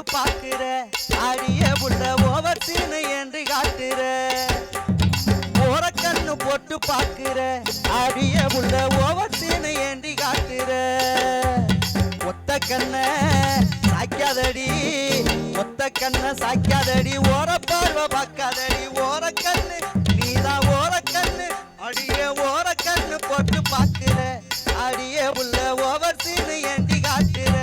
பாக்குற அடிய புள்ள ஓவர் சீனு என்று காட்டுற ஓர கண்ணு போட்டு பாக்குற அடிய புள்ள ஓவர் சீனு என்று காட்டுற ஒத்த கண்ண சாய்க்காதடி ஒத்த கண்ண சாய்க்காதடி ஓர பார்வை பார்க்காதடி ஓர கண்ணு நீதான் ஓர கண்ணு அடிய ஓர கண்ணு போட்டு பாக்குற அடிய புள்ள ஓவர் சீனு என்று காட்டுற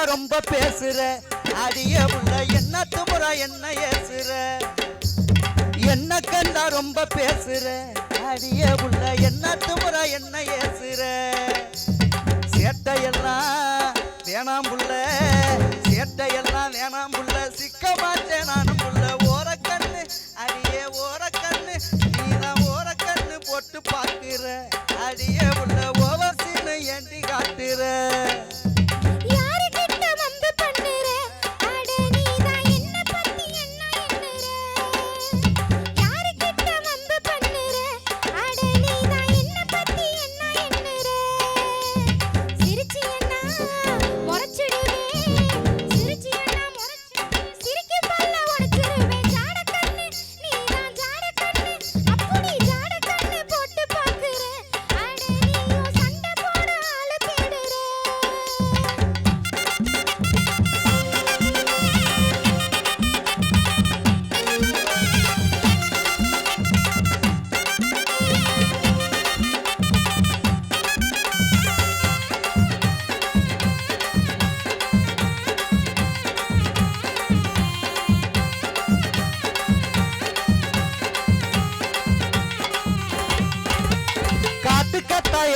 ரொம்ப பேசுற அடிய புள்ள என்ன துமுறா என்ன ஏசுற என்ன கண்டா ரொம்ப பேசுற அடிய புள்ள என்ன துமுறா என்ன ஏசுற சேட்டையெல்லாம் வேணாம் புள்ள சேட்டையெல்லாம் வேணாம் புள்ள சிக்க மாட்டேன் நானும் புள்ள ஓர கண்ணு அடியே ஓர கண்ணு நீதான் ஓர கண்ணு போட்டு பாக்குற அடிய புள்ள ஓவர் சீனு ஏண்டி காட்டுற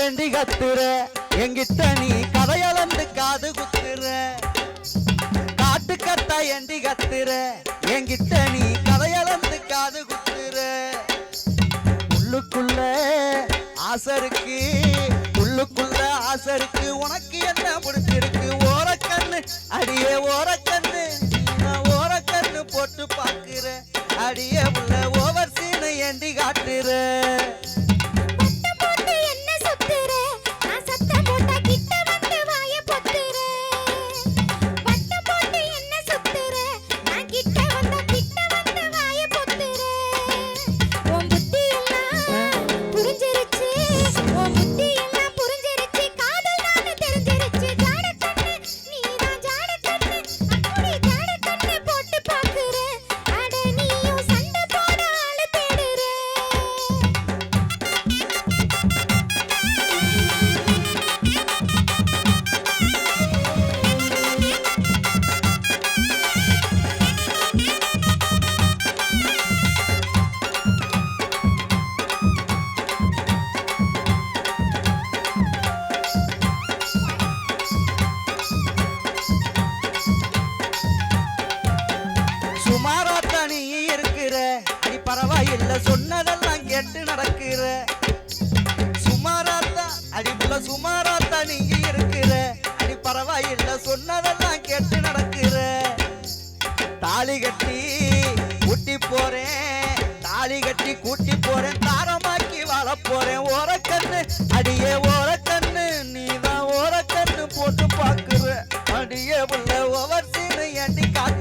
ஏண்டி கத்துற எங்கிட்ட நீ கதையளந்து காது குத்துற காட்டு கத்தா ஏண்டி கத்துற எங்கிட்ட நீ கதையளந்து காது குத்துற உள்ளுக்குள்ள ஆசருக்கு உள்ளுக்குள்ள ஆசருக்கு உனக்கு என்ன பிடிச்சிருக்கு ஓர கண்ணு அடியே ஓர கண்ணு ஓர கண்ணு போட்டு பாக்குற அடியே உள்ள ஓவர் சீனு ஏண்டி காட்டுற பரவாயில்லை சொன்னதெல்லாம் கேட்டு நடக்கிற சுமாராத்தா அடிப்புல சுமாராத்தா நீங்க இருக்கிற அடி பரவாயில்லை சொன்னதெல்லாம் கேட்டு நடக்கிற தாலி கட்டி கூட்டி போறேன் தாலி கட்டி கூட்டி போறேன் தாரமாக்கி வாழ போறேன் ஓர கண்ணு அடியே ஓர கண்ணு நீதான் ஓர கண்ணு போட்டு பாக்குற அடியே புள்ள ஓவர் சீனு ஏண்டி காட்டு